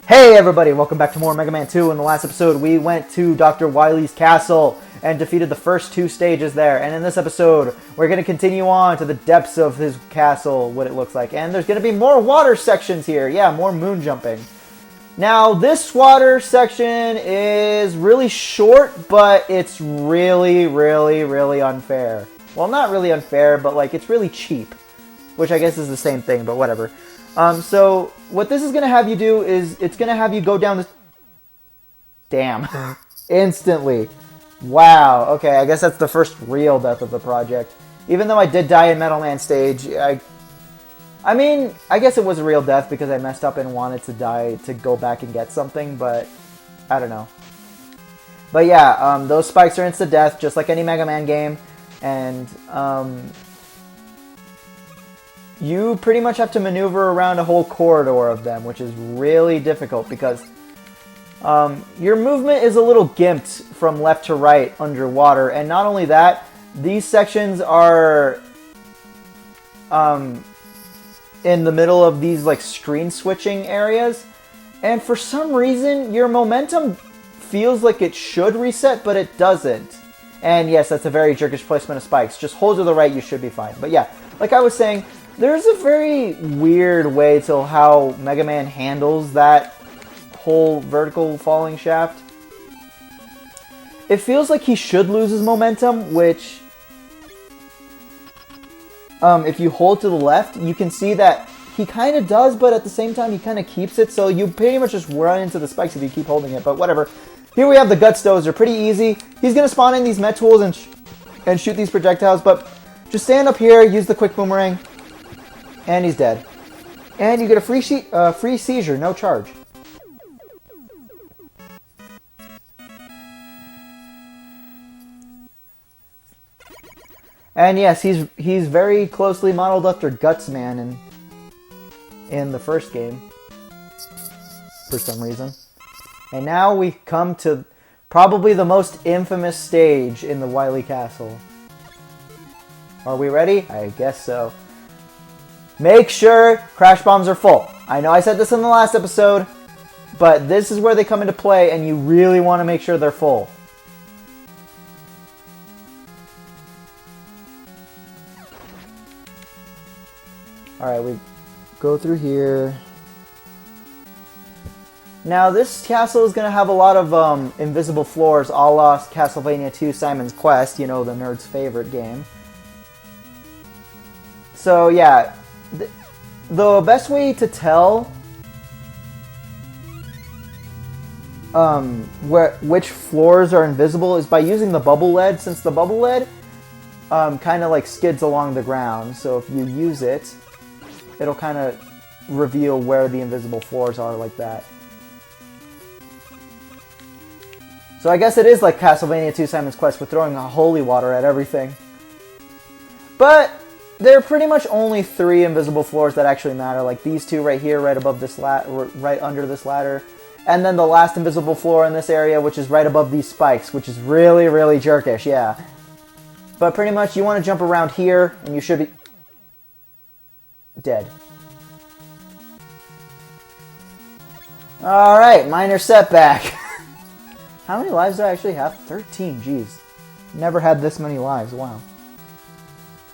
Hey everybody, welcome back to more Mega Man 2. In the last episode, we went to Dr. Wily's castle and defeated the first two stages there. And in this episode, we're going to continue on to the depths of his castle, what it looks like. And there's going to be more water sections here. Yeah, more moon jumping. Now, this water section is really short, but it's really unfair. Well, not really unfair, but like it's really cheap. Which I guess is the same thing, but whatever. So what this is going to have you do is it's going to have you go down this... Damn. Instantly. Wow. Okay, I guess that's the first real death of the project. Even though I did die in Metal Man stage, I mean, I guess it was a real death because I messed up and wanted to die to go back and get something, but I don't know. But yeah, those spikes are insta-death, just like any Mega Man game, and you pretty much have to maneuver around a whole corridor of them, which is really difficult because your movement is a little gimped from left to right underwater. And not only that, these sections are in the middle of these like screen switching areas. And for some reason, your momentum feels like it should reset, but it doesn't. And yes, that's a very jerkish placement of spikes. Just hold to the right, you should be fine. But yeah, like I was saying, there's a very weird way to how Mega Man handles that whole vertical falling shaft. It feels like he should lose his momentum, which if you hold to the left, you can see that he kind of does, but at the same time he kind of keeps it, so you pretty much just run into the spikes if you keep holding it, but whatever. Here we have the Guts Dozer, pretty easy. He's going to spawn in these Met Tools and shoot these projectiles, but just stand up here, use the quick boomerang. And he's dead. And you get a free seizure, no charge. And yes, he's very closely modeled after Gutsman in the first game. For some reason. And now we come to probably the most infamous stage in the Wily Castle. Are we ready? I guess so. Make sure crash bombs are full. I know I said this in the last episode, but this is where they come into play and you really want to make sure they're full. Alright, we go through here. Now this castle is going to have a lot of invisible floors, a la Castlevania 2 Simon's Quest, you know, the nerd's favorite game. So yeah, the best way to tell which floors are invisible is by using the bubble lead, since the bubble lead kind of like skids along the ground. So if you use it, it'll kind of reveal where the invisible floors are like that. So I guess it is like Castlevania 2 Simon's Quest with throwing holy water at everything. But there are pretty much only 3 invisible floors that actually matter, like these 2 right here, right above this right under this ladder, and then the last invisible floor in this area, which is right above these spikes, which is really jerkish, yeah. But pretty much you want to jump around here, and you should be dead. Alright, minor setback. How many lives do I actually have? 13, jeez. Never had this many lives, wow.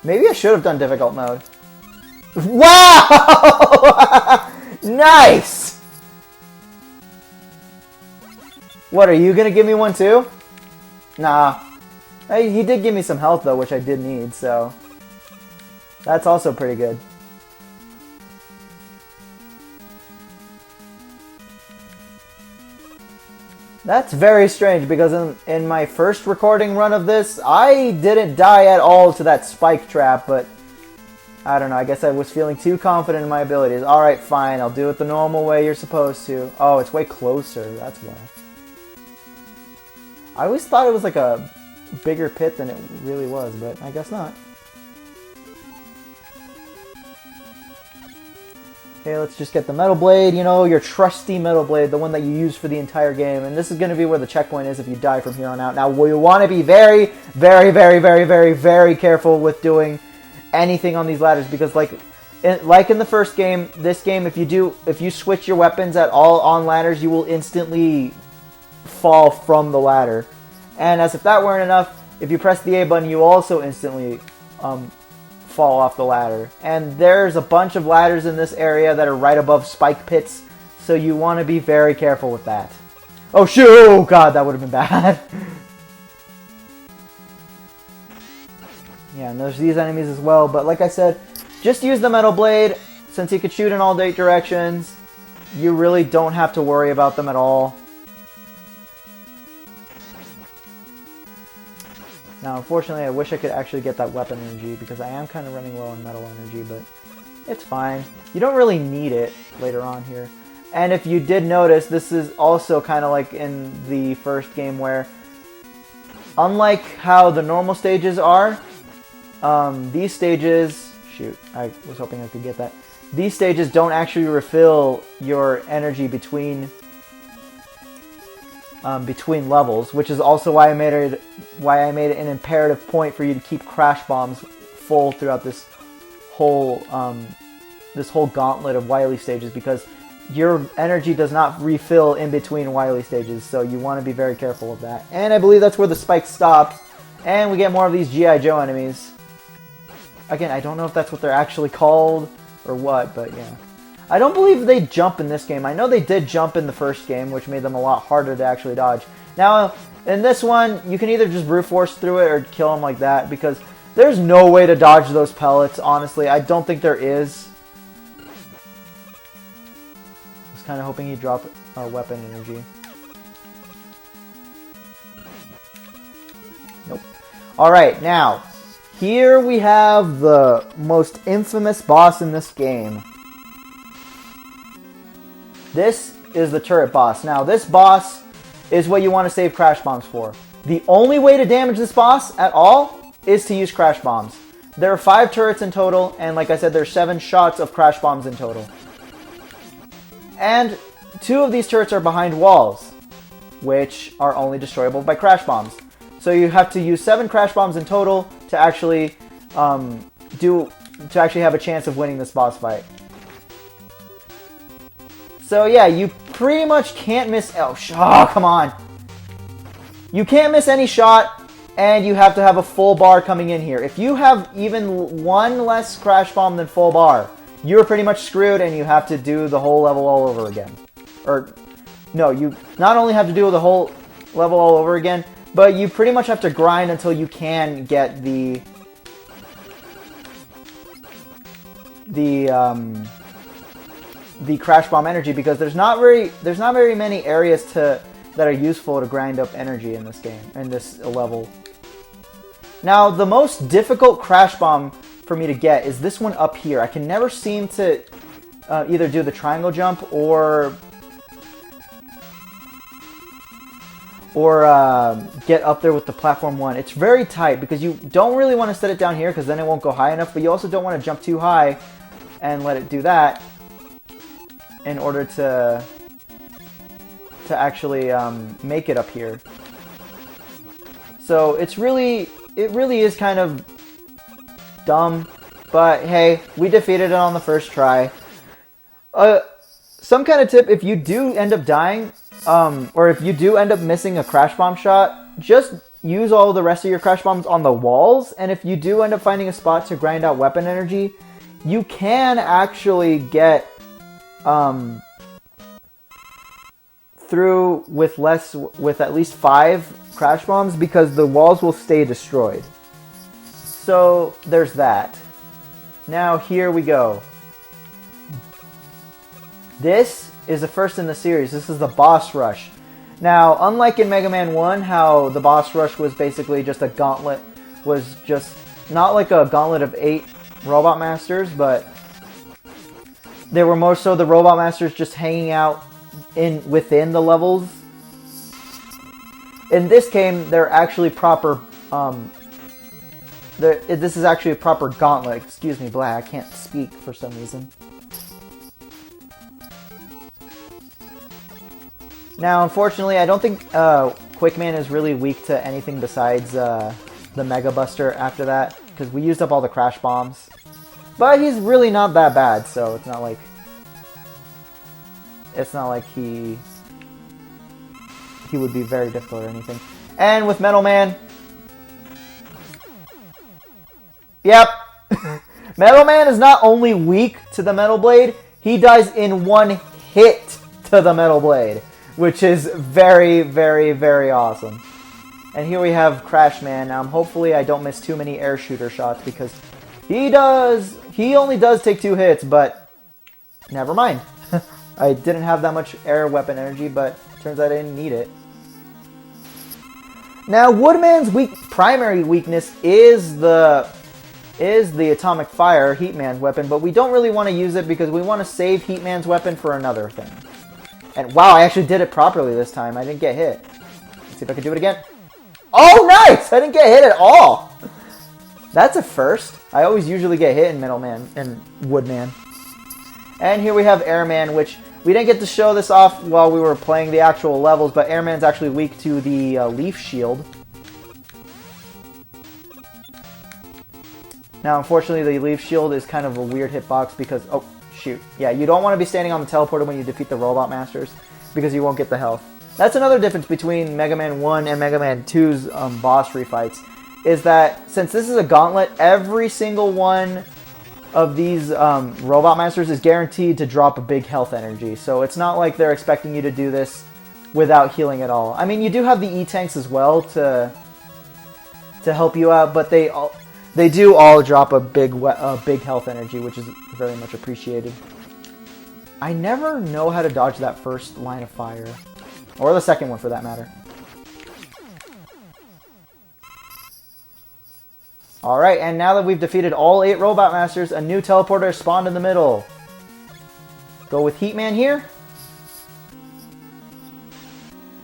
Maybe I should have done difficult mode. Wow! Nice! What, are you gonna give me one too? Nah. Hey, he did give me some health though, which I did need, so that's also pretty good. That's very strange, because in my first recording run of this, I didn't die at all to that spike trap, but I don't know, I guess I was feeling too confident in my abilities. Alright, fine, I'll do it the normal way you're supposed to. Oh, it's way closer, that's why. I always thought it was like a bigger pit than it really was, but I guess not. Okay, let's just get the Metal Blade, you know, your trusty Metal Blade, the one that you use for the entire game. And this is going to be where the checkpoint is if you die from here on out. Now, you want to be very careful with doing anything on these ladders, because, like, like in the first game, this game, if you switch your weapons at all on ladders, you will instantly fall from the ladder. And as if that weren't enough, if you press the A button, you also instantly fall off the ladder. And there's a bunch of ladders in this area that are right above spike pits, so you want to be very careful with that. Oh shoot! Oh god, that would have been bad. Yeah, and there's these enemies as well, but like I said, just use the metal blade. Since you could shoot in all 8 directions, you really don't have to worry about them at all. Now, unfortunately, I wish I could actually get that weapon energy, because I am kind of running low on metal energy, but it's fine. You don't really need it later on here. And if you did notice, this is also kind of like in the first game where, unlike how the normal stages are, these stages... Shoot, I was hoping I could get that. These stages don't actually refill your energy between levels, which is also why I made it an imperative point for you to keep crash bombs full throughout this whole gauntlet of Wily stages, because your energy does not refill in between Wily stages, so you want to be very careful of that. And I believe that's where the spike stops, and we get more of these G.I. Joe enemies. Again, I don't know if that's what they're actually called or what, but yeah. I don't believe they jump in this game. I know they did jump in the first game, which made them a lot harder to actually dodge. Now, in this one, you can either just brute force through it or kill them like that, because there's no way to dodge those pellets, honestly. I don't think there is. I was kind of hoping he'd drop weapon energy. Nope. Alright, now, here we have the most infamous boss in this game. This is the turret boss. Now, this boss is what you want to save crash bombs for. The only way to damage this boss at all is to use crash bombs. There are 5 turrets in total, and like I said, there's 7 shots of crash bombs in total. And 2 of these turrets are behind walls, which are only destroyable by crash bombs. So you have to use 7 crash bombs in total to actually have a chance of winning this boss fight. So yeah, you pretty much can't miss... Oh, come on! You can't miss any shot, and you have to have a full bar coming in here. If you have even 1 less crash bomb than full bar, you're pretty much screwed, and you have to do the whole level all over again. Or, no, you not only have to do the whole level all over again, but you pretty much have to grind until you can get the crash bomb energy, because there's not very many areas that are useful to grind up energy in this game, in this level. Now, the most difficult crash bomb for me to get is this one up here. I can never seem to either do the triangle jump or get up there with the platform 1. It's very tight, because you don't really want to set it down here, because then it won't go high enough, but you also don't want to jump too high and let it do that in order to actually make it up here. So it really is kind of dumb, but hey, we defeated it on the first try. Some kind of tip: if you do end up dying, or if you do end up missing a crash bomb shot, just use all the rest of your crash bombs on the walls, and if you do end up finding a spot to grind out weapon energy, you can actually get through with at least 5 crash bombs, because the walls will stay destroyed. So there's that. Now here we go. This is the first in the series. This is the boss rush. Now, unlike in Mega Man 1, how the boss rush was basically just a gauntlet, was just not like a gauntlet of 8 Robot Masters, but they were more so the Robot Masters just hanging out within the levels. In this game, they're actually proper. This is actually a proper gauntlet. Excuse me, Black. I can't speak for some reason. Now, unfortunately, I don't think Quickman is really weak to anything besides the Mega Buster after that, because we used up all the crash bombs. But he's really not that bad, so it's not like he would be very difficult or anything. And with Metal Man, yep, Metal Man is not only weak to the Metal Blade, he dies in one hit to the Metal Blade, which is very, very, very awesome. And here we have Crash Man. Now, hopefully I don't miss too many air shooter shots because he only does take 2 hits, but never mind. I didn't have that much air weapon energy, but turns out I didn't need it. Now, Woodman's primary weakness is the Atomic Fire, Heatman's weapon, but we don't really want to use it because we want to save Heatman's weapon for another thing. And wow, I actually did it properly this time. I didn't get hit. Let's see if I can do it again. Oh, nice! I didn't get hit at all! That's a first. I always usually get hit in Metal Man and Woodman. And here we have Airman, which we didn't get to show this off while we were playing the actual levels, but Airman's actually weak to the Leaf Shield. Now, unfortunately, the Leaf Shield is kind of a weird hitbox because... Oh, shoot. Yeah, you don't want to be standing on the teleporter when you defeat the Robot Masters because you won't get the health. That's another difference between Mega Man 1 and Mega Man 2's boss refights, is that since this is a gauntlet, every single one of these Robot Masters is guaranteed to drop a big health energy. So it's not like they're expecting you to do this without healing at all. I mean, you do have the E-Tanks as well to help you out, but they do all drop a big health energy, which is very much appreciated. I never know how to dodge that first line of fire. Or the second one, for that matter. Alright, and now that we've defeated all 8 Robot Masters, a new teleporter spawned in the middle. Go with Heatman here.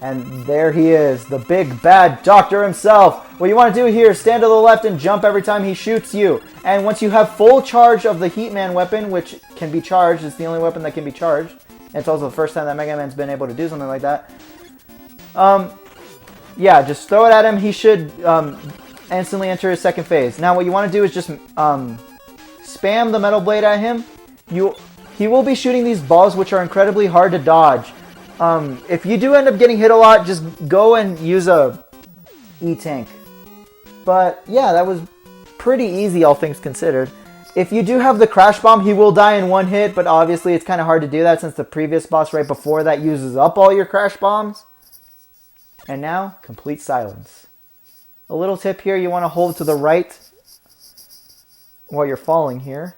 And there he is, the big bad doctor himself. What you want to do here is stand to the left and jump every time he shoots you. And once you have full charge of the Heatman weapon, which can be charged, it's the only weapon that can be charged. And it's also the first time that Mega Man's been able to do something like that. Yeah, just throw it at him. He should instantly enter his second phase. Now what you want to do is just spam the Metal Blade at him. He will be shooting these balls which are incredibly hard to dodge. If you do end up getting hit a lot, just go and use a E-Tank. But yeah, that was pretty easy, all things considered. If you do have the Crash Bomb, he will die in one hit, but obviously it's kind of hard to do that since the previous boss right before that uses up all your Crash Bombs. And now, complete silence. A little tip here, you want to hold to the right while you're falling here.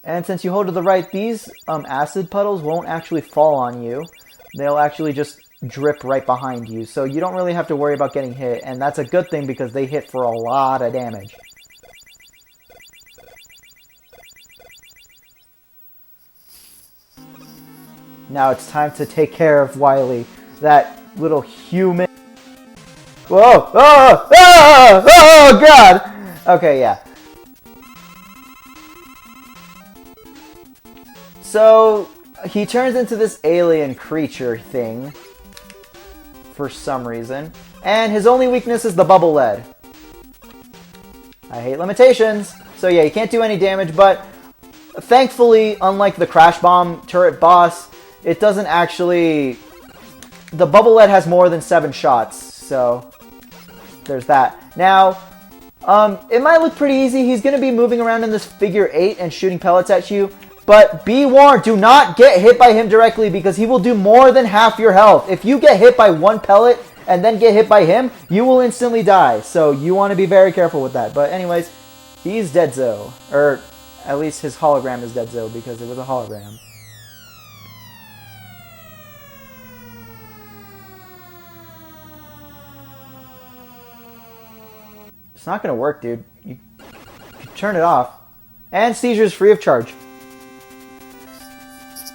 And since you hold to the right, these acid puddles won't actually fall on you. They'll actually just drip right behind you. So you don't really have to worry about getting hit, and that's a good thing because they hit for a lot of damage. Now it's time to take care of Wily, that little human. Whoa! Oh! Oh! Oh! God! Okay, yeah. So he turns into this alien creature thing for some reason, and his only weakness is the bubble lead. I hate limitations. So yeah, you can't do any damage, but thankfully, unlike the Crash Bomb turret boss, it doesn't actually... The bubble lead has more than 7 shots, so there's that. Now, it might look pretty easy. He's going to be moving around in this figure 8 and shooting pellets at you, but be warned, do not get hit by him directly because he will do more than half your health. If you get hit by one pellet and then get hit by him, you will instantly die, so you want to be very careful with that. But anyways, he's Deadzo, or at least his hologram is Deadzo because it was a hologram. It's not going to work, dude. You turn it off. And seizures free of charge.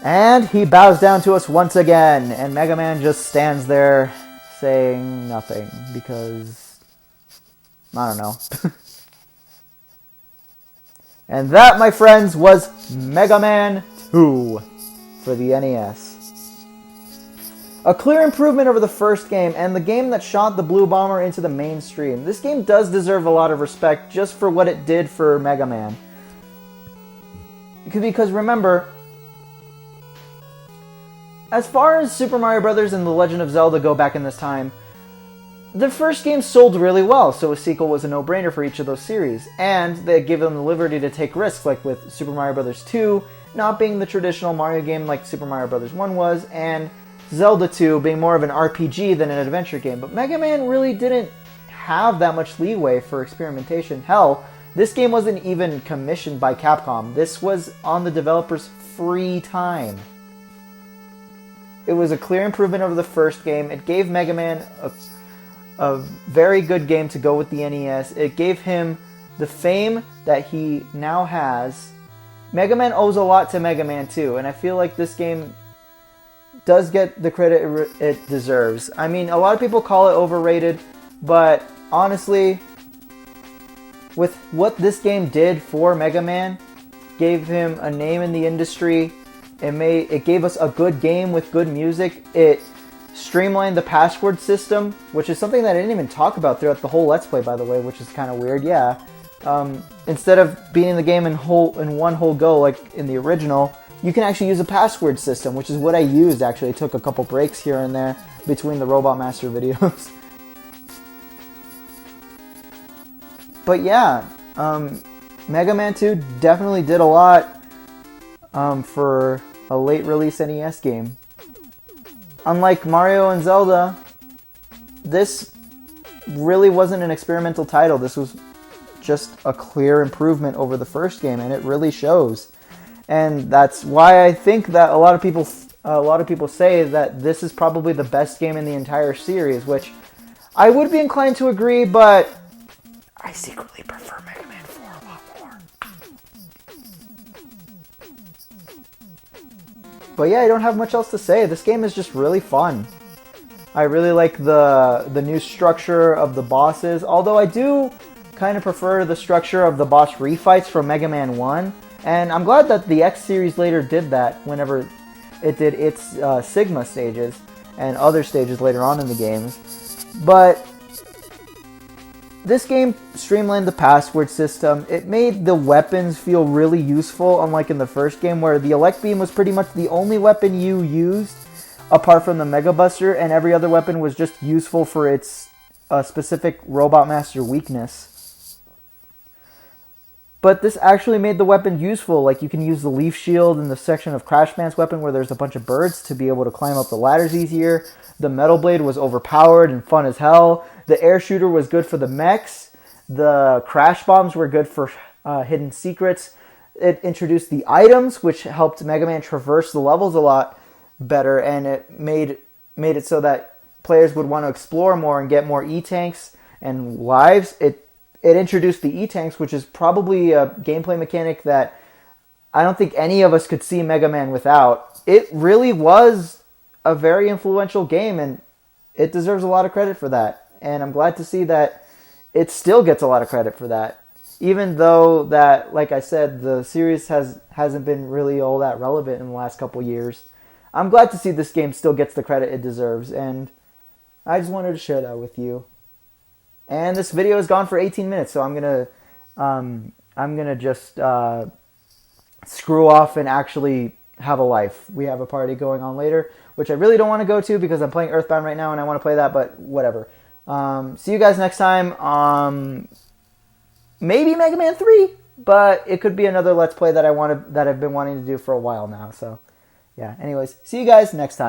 And he bows down to us once again. And Mega Man just stands there saying nothing. Because... I don't know. And that, my friends, was Mega Man 2 for the NES. A clear improvement over the first game, and the game that shot the Blue Bomber into the mainstream. This game does deserve a lot of respect just for what it did for Mega Man. Because remember, as far as Super Mario Bros. And The Legend of Zelda go back in this time, the first game sold really well, so a sequel was a no-brainer for each of those series. And they gave them the liberty to take risks, like with Super Mario Bros. 2 not being the traditional Mario game like Super Mario Bros. 1 was, and Zelda 2 being more of an RPG than an adventure game. But Mega Man really didn't have that much leeway for experimentation. Hell, this game wasn't even commissioned by Capcom. This was on the developer's free time. It was a clear improvement over the first game. It gave Mega Man a very good game to go with the NES. It gave him the fame that he now has. Mega Man owes a lot to Mega Man 2, and I feel like this game does get the credit it deserves. I mean, a lot of people call it overrated, but honestly, with what this game did for Mega Man, gave him a name in the industry. It gave us a good game with good music. It streamlined the password system, which is something that I didn't even talk about throughout the whole Let's Play, by the way, which is kind of weird. Yeah, instead of beating the game in one whole go like in the original, you can actually use a password system, which is what I used, actually. I took a couple breaks here and there between the Robot Master videos. But yeah, Mega Man 2 definitely did a lot for a late release NES game. Unlike Mario and Zelda, this really wasn't an experimental title. This was just a clear improvement over the first game, and it really shows. And that's why I think that a lot of people say that this is probably the best game in the entire series, which I would be inclined to agree, but I secretly prefer Mega Man 4 a lot more. But yeah, I don't have much else to say. This game is just really fun. I really like the new structure of the bosses, although I do kind of prefer the structure of the boss refights from Mega Man 1. And I'm glad that the X series later did that whenever it did its Sigma stages and other stages later on in the games. But this game streamlined the password system. It made the weapons feel really useful, unlike in the first game where the Elect Beam was pretty much the only weapon you used apart from the Mega Buster, and every other weapon was just useful for its specific Robot Master weakness. But this actually made the weapon useful. Like, you can use the Leaf Shield in the section of Crash Band's weapon where there's a bunch of birds to be able to climb up the ladders easier. The Metal Blade was overpowered and fun as hell. The Air Shooter was good for the mechs. The Crash Bombs were good for hidden secrets. It introduced the items, which helped Mega Man traverse the levels a lot better, and it made it so that players would want to explore more and get more E-Tanks and lives. It introduced the E-Tanks, which is probably a gameplay mechanic that I don't think any of us could see Mega Man without. It really was a very influential game, and it deserves a lot of credit for that. And I'm glad to see that it still gets a lot of credit for that. Even though that, like I said, the series hasn't been really all that relevant in the last couple years. I'm glad to see this game still gets the credit it deserves, and I just wanted to share that with you. And this video is gone for 18 minutes, so I'm gonna just screw off and actually have a life. We have a party going on later, which I really don't want to go to because I'm playing Earthbound right now and I want to play that, but whatever. See you guys next time. Maybe Mega Man 3, but it could be another Let's Play that I've been wanting to do for a while now. So yeah. Anyways, see you guys next time.